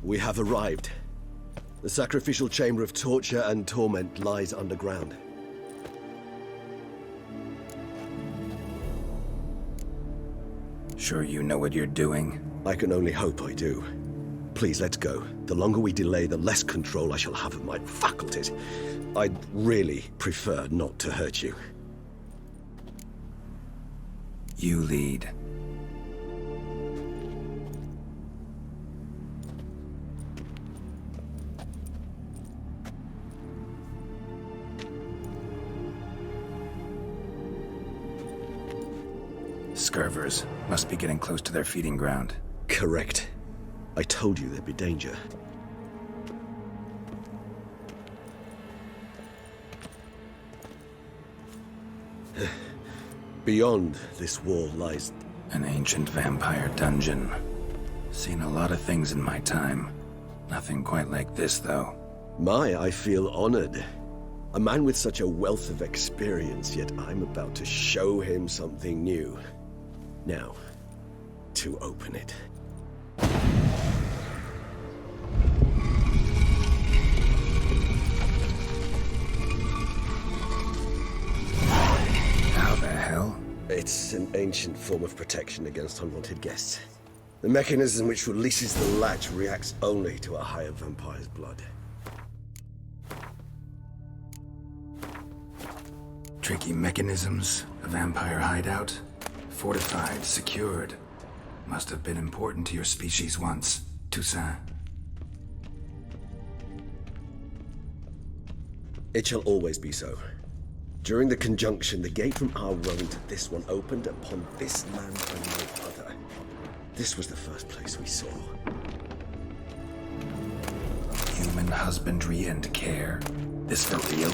We have arrived. The sacrificial chamber of torture and torment lies underground. Sure you know what you're doing? I can only hope I do. Please, let's go. The longer we delay, the less control I shall have of my faculties. I'd really prefer not to hurt you. You lead. Scurvers must be getting close to their feeding ground. Correct. I told you there'd be danger. Beyond this wall lies... An ancient vampire dungeon. Seen a lot of things in my time. Nothing quite like this, though. I feel honored. A man with such a wealth of experience, yet I'm about to show him something new. Now, to open it. How the hell? It's an ancient form of protection against unwanted guests. The mechanism which releases the latch reacts only to a higher vampire's blood. Tricky mechanisms, a vampire hideout. Fortified, secured. Must have been important to your species once, Toussaint. It shall always be so. During the conjunction, the gate from our realm to this one opened upon this land and no other. This was the first place we saw. Human husbandry and care. This for real?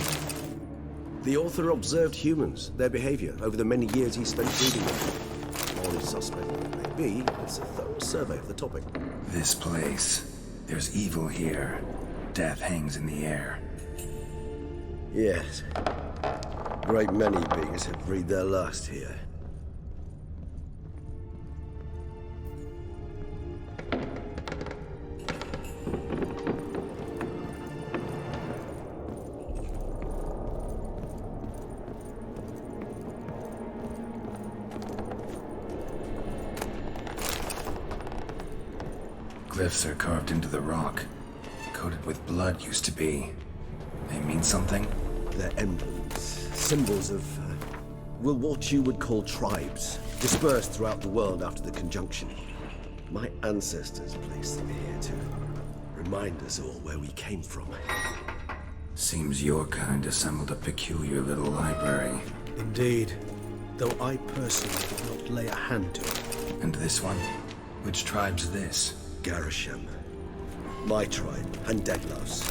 The author observed humans, their behavior, over the many years he spent reading them. Morally suspect it may be, it's a thorough survey of the topic. This place. There's evil here. Death hangs in the air. Yes. A great many beings have breathed their last here. Glyphs are carved into the rock. Coated with blood used to be. They mean something? They're emblems, symbols of, well, what you would call tribes, dispersed throughout the world after the conjunction. My ancestors placed them here to remind us all where we came from. Seems your kind assembled a peculiar little library. Indeed, though I personally did not lay a hand to it. And this one? Which tribe's this? Garisham. My tribe, and Deadlouse.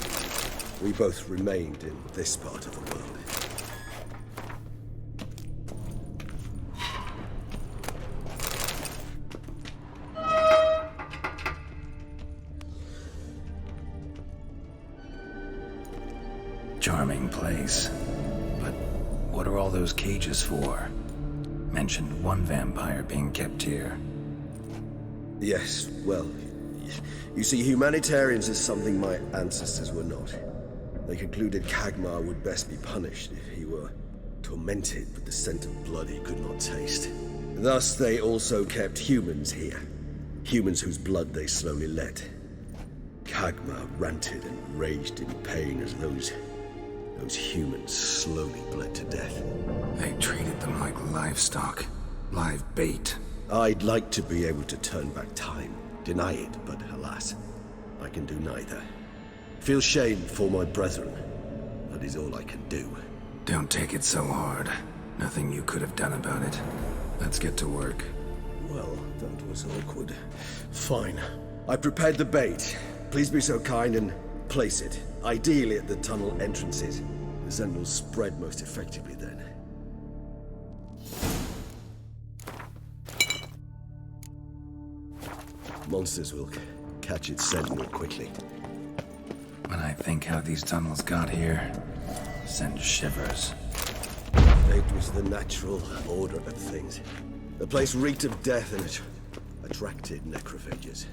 We both remained in this part of the world. Charming place. But what are all those cages for? Mentioned one vampire being kept here. Yes, well, you see, humanitarians is something my ancestors were not. They concluded Kagmar would best be punished if he were tormented with the scent of blood he could not taste. Thus, they also kept humans here. Humans whose blood they slowly let. Kagmar ranted and raged in pain as those humans slowly bled to death. They treated them like livestock. Live bait. I'd like to be able to turn back time, deny it, but alas, I can do neither. Feel shame for my brethren. That is all I can do. Don't take it so hard. Nothing you could have done about it. Let's get to work. Well, that was awkward. Fine. I prepared the bait. Please be so kind and place it, ideally at the tunnel entrances. The scent will spread most effectively then. Monsters will catch its scent more quickly. When I think how these tunnels got here, send shivers. It was the natural order of things. The place reeked of death and it attracted necrophages.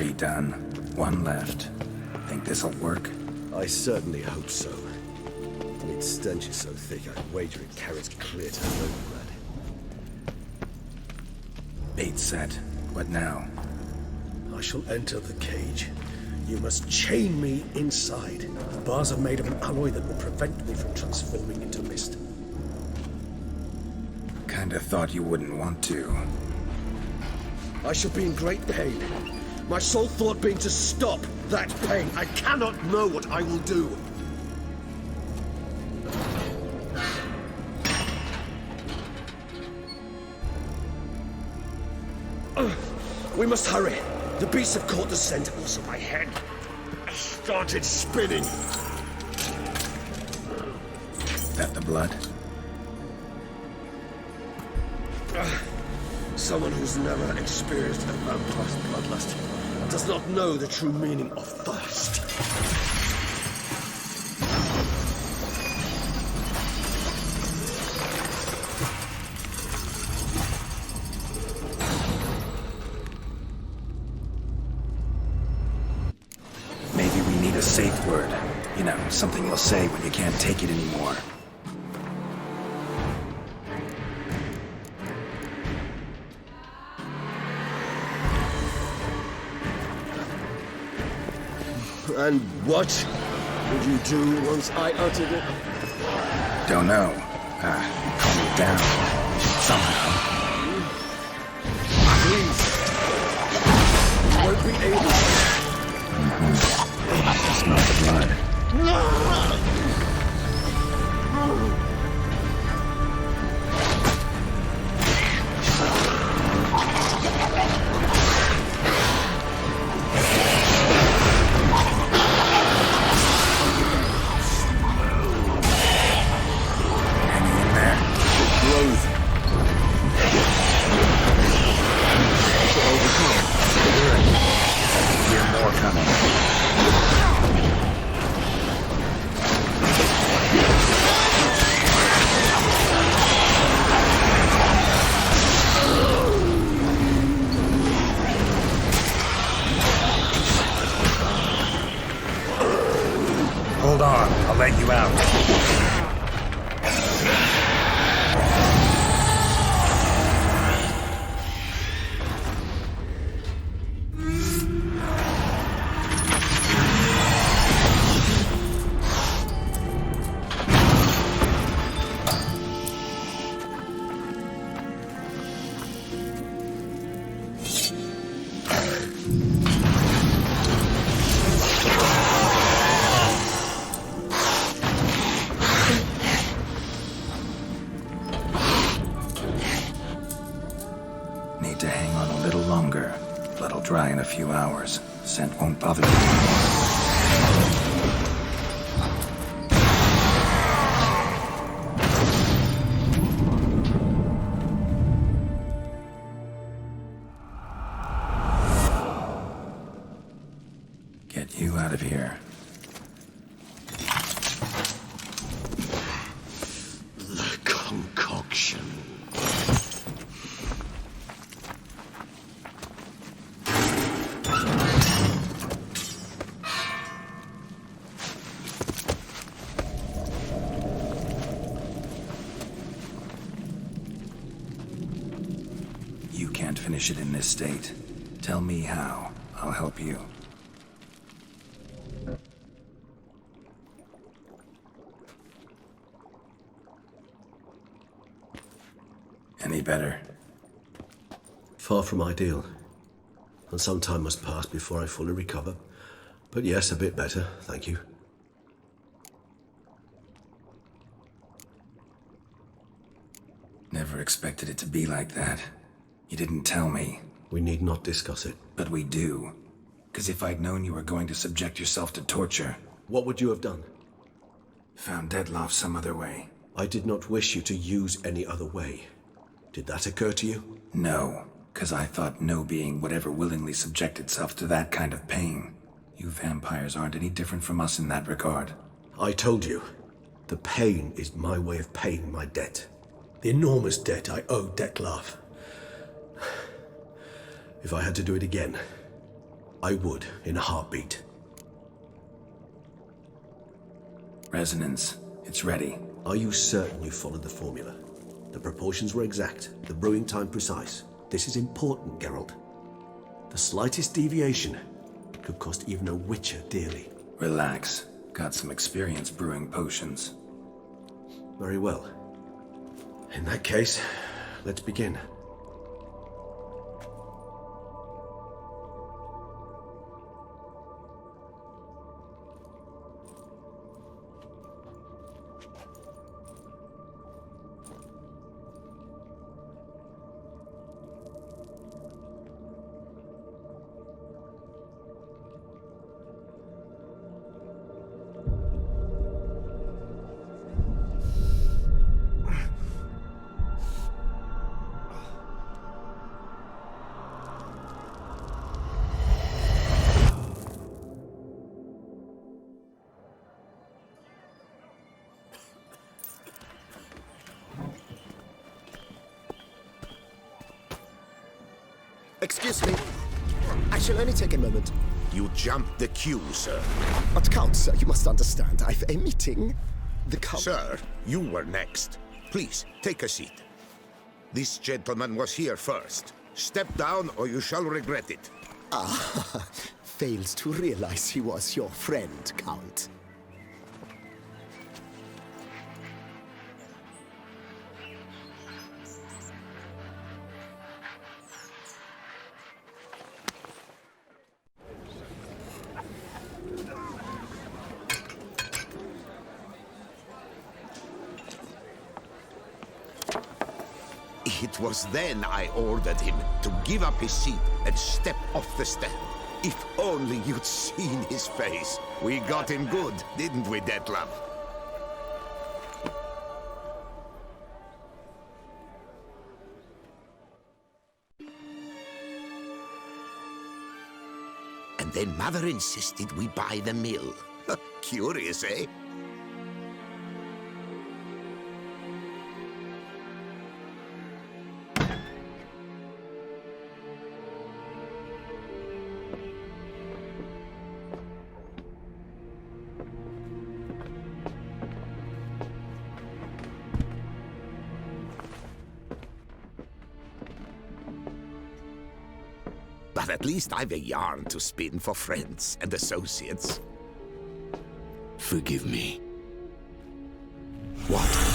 3 done. 1 left. Think this'll work? I certainly hope so. Its stench is so thick, I'd wager it carries clear to Novigrad. Bait set. What now? I shall enter the cage. You must chain me inside. The bars are made of an alloy that will prevent me from transforming into mist. Kinda thought you wouldn't want to. I shall be in great pain. My sole thought being to stop that pain. I cannot know what I will do. We must hurry. The beasts have caught the scent, also my head started spinning. That the blood? Someone who's never experienced a vampire's bloodlust does not know the true meaning of thirst. Maybe we need a safe word. You know, something you'll say when you can't take it anymore. And what would you do once I uttered it? Don't know. Calm it down. Somehow. Please. You won't be able to. Smell the blood. Hold on, I'll let you out. Need to hang on a little longer. Blood'll dry in a few hours. Scent won't bother me anymore. Get you out of here. The concoction. You can't finish it in this state. Tell me how. I'll help you. Any better? Far from ideal. And some time must pass before I fully recover. But yes, a bit better, thank you. Never expected it to be like that. You didn't tell me. We need not discuss it. But we do. 'Cause if I'd known you were going to subject yourself to torture... What would you have done? Found Deadloff some other way. I did not wish you to use any other way. Did that occur to you? No, 'cause I thought no being would ever willingly subject itself to that kind of pain. You vampires aren't any different from us in that regard. I told you. The pain is my way of paying my debt. The enormous debt I owe Dettlaff. If I had to do it again, I would, in a heartbeat. Resonance. It's ready. Are you certain you followed the formula? The proportions were exact, the brewing time precise. This is important, Geralt. The slightest deviation could cost even a witcher dearly. Relax. Got some experience brewing potions. Very well. In that case, let's begin. Excuse me. I shall only take a moment. You jumped the queue, sir. But Count, sir, you must understand. I've a meeting. The Count... Sir, you were next. Please, take a seat. This gentleman was here first. Step down or you shall regret it. Ah, fails to realize he was your friend, Count. It was then I ordered him to give up his seat and step off the stand. If only you'd seen his face. We got him good, didn't we, Detlef? And then Mother insisted we buy the mill. Curious, eh? But at least I've a yarn to spin for friends and associates. Forgive me. What?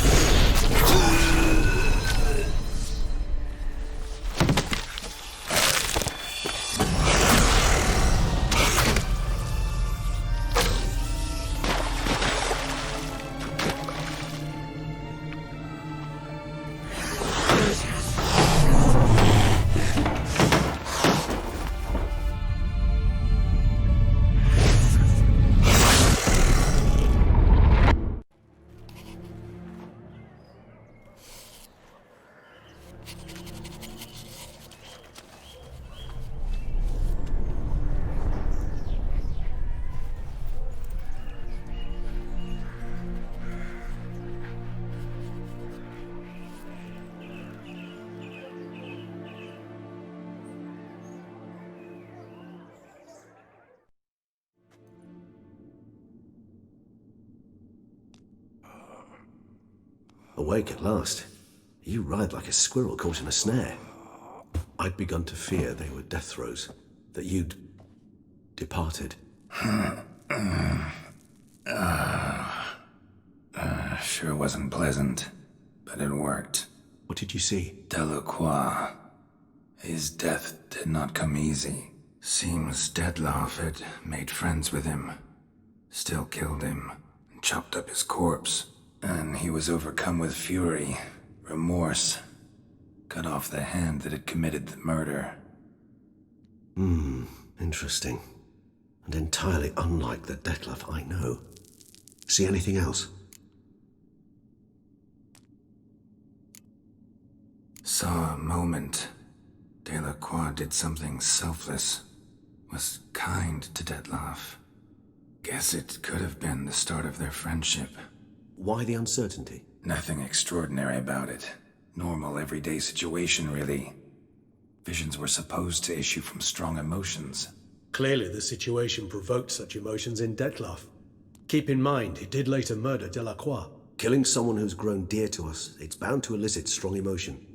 Awake at last. You writhed like a squirrel caught in a snare. I'd begun to fear they were death throes, that you'd departed. Sure wasn't pleasant, but it worked. What did you see? Delacroix. His death did not come easy. Seems Detlef had made friends with him. Still killed him, and chopped up his corpse. And he was overcome with fury, remorse. Cut off the hand that had committed the murder. Interesting. And entirely unlike the Detlef I know. See anything else? Saw a moment. Delacroix did something selfless. Was kind to Detlef. Guess it could have been the start of their friendship. Why the uncertainty? Nothing extraordinary about it. Normal, everyday situation, really. Visions were supposed to issue from strong emotions. Clearly, the situation provoked such emotions in Dettlaff. Keep in mind, he did later murder Delacroix. Killing someone who's grown dear to us, it's bound to elicit strong emotion.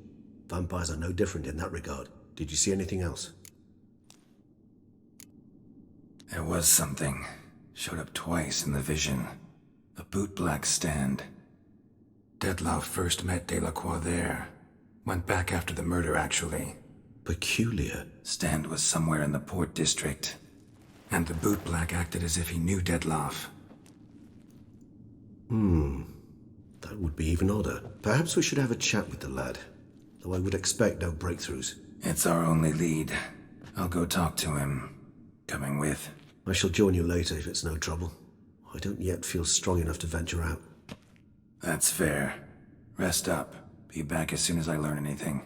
Vampires are no different in that regard. Did you see anything else? There was something. Showed up twice in the vision. A bootblack stand. Dettlaff first met Delacroix there. Went back after the murder, actually. Peculiar. Stand was somewhere in the port district. And the bootblack acted as if he knew Dettlaff. That would be even odder. Perhaps we should have a chat with the lad. Though I would expect no breakthroughs. It's our only lead. I'll go talk to him. Coming with? I shall join you later if it's no trouble. I don't yet feel strong enough to venture out. That's fair. Rest up. Be back as soon as I learn anything.